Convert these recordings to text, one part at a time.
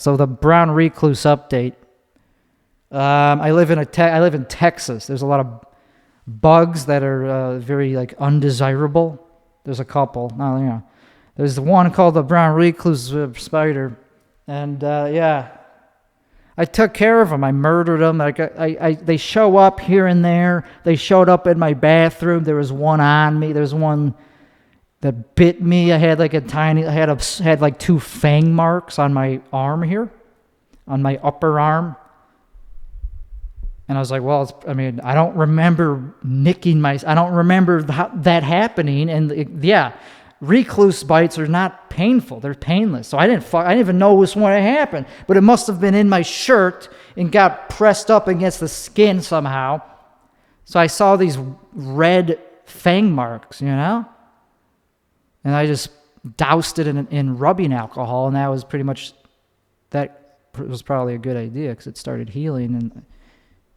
So the brown recluse update. I live in Texas. There's a lot of bugs that are very like undesirable. There's a couple. Now, you know, there's one called the brown recluse spider, and yeah, I took care of them. I murdered them. They show up here and there. They showed up in my bathroom. There was one on me. There's one that bit me. I had like 2 fang marks on my arm here, on my upper arm. And I was like, well, I don't remember I don't remember that happening. And yeah, recluse bites are not painful. They're painless. So I didn't even know this one had happened. But it must have been in my shirt and got pressed up against the skin somehow. So I saw these red fang marks, you know? And I just doused it in rubbing alcohol, and that was probably a good idea because it started healing, and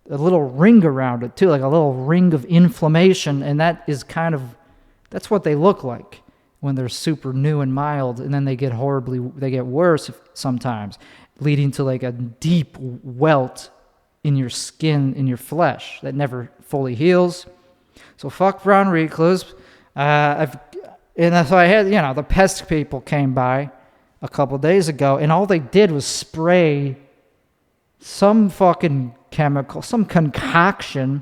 a little ring around it too, like a little ring of inflammation, and that's what they look like when they're super new and mild, and then they get worse sometimes, leading to like a deep welt in your skin, in your flesh, that never fully heals. So fuck brown recluse. And so I had, the pest people came by a couple days ago, and all they did was spray some fucking chemical, some concoction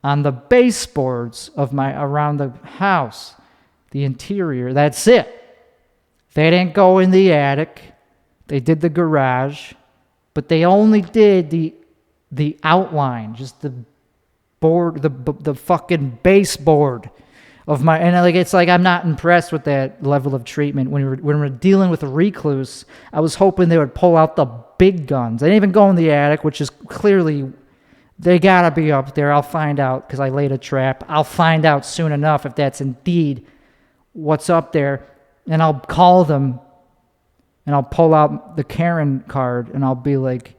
on the baseboards around the house, the interior. That's it. They didn't go in the attic. They did the garage, but they only did the outline, just the board, the fucking baseboard of my, and like it's like I'm not impressed with that level of treatment. When we're dealing with a recluse, I was hoping they would pull out the big guns. They didn't even go in the attic, which is clearly they gotta be up there. I'll find out because I laid a trap. I'll find out soon enough if that's indeed what's up there, and I'll call them, and I'll pull out the Karen card, and I'll be like,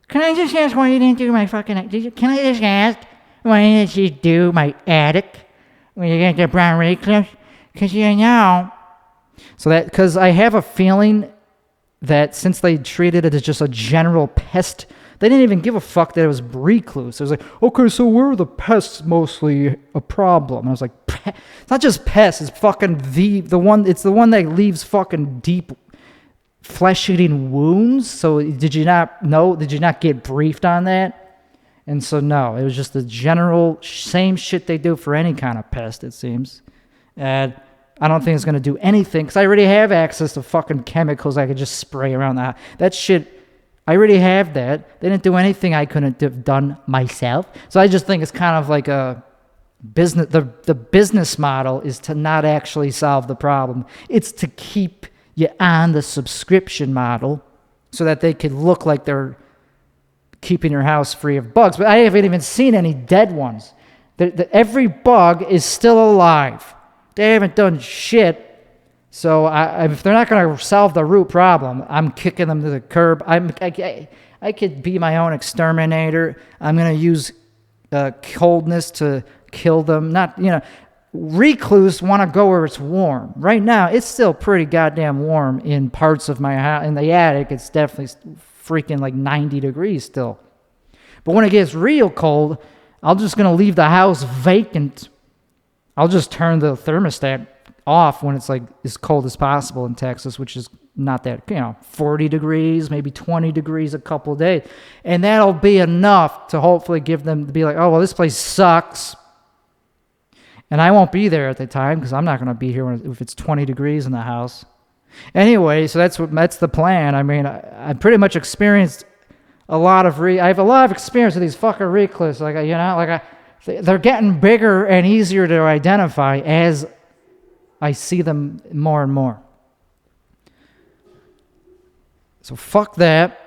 "Can I just ask why you didn't do my fucking? Can I just ask why didn't you do my attic when you get the brown recluse? Because So that, because I have a feeling that since they treated it as just a general pest, they didn't even give a fuck that it was recluse. It was like, okay, so where are the pests mostly a problem? And I was like, it's not just pests, it's fucking it's the one that leaves fucking deep flesh-eating wounds. So did you not know? Did you not get briefed on that? And so no, it was just the general same shit they do for any kind of pest, it seems. And I don't think it's going to do anything because I already have access to fucking chemicals I could just spray around the house. That shit, I already have that. They didn't do anything I couldn't have done myself. So I just think it's kind of like a business. The business model is to not actually solve the problem. It's to keep you on the subscription model so that they could look like they're keeping your house free of bugs. But I haven't even seen any dead ones. Every bug is still alive. They haven't done shit. So if they're not going to solve the root problem, I'm kicking them to the curb. I could be my own exterminator. I'm going to use coldness to kill them. Recluse want to go where it's warm. Right now, it's still pretty goddamn warm in parts of my house. In the attic, it's definitely freaking like 90 degrees still. But when it gets real cold, I'm just going to leave the house vacant. I'll just turn the thermostat off when it's like as cold as possible in Texas, which is not that, 40 degrees, maybe 20 degrees a couple of days. And that'll be enough to hopefully give them to be like, oh, well, this place sucks. And I won't be there at the time because I'm not going to be here if it's 20 degrees in the house. Anyway, so that's the plan. I mean, I pretty much experienced a lot of I have a lot of experience with these fucking recluse. They're getting bigger and easier to identify as I see them more and more. So fuck that.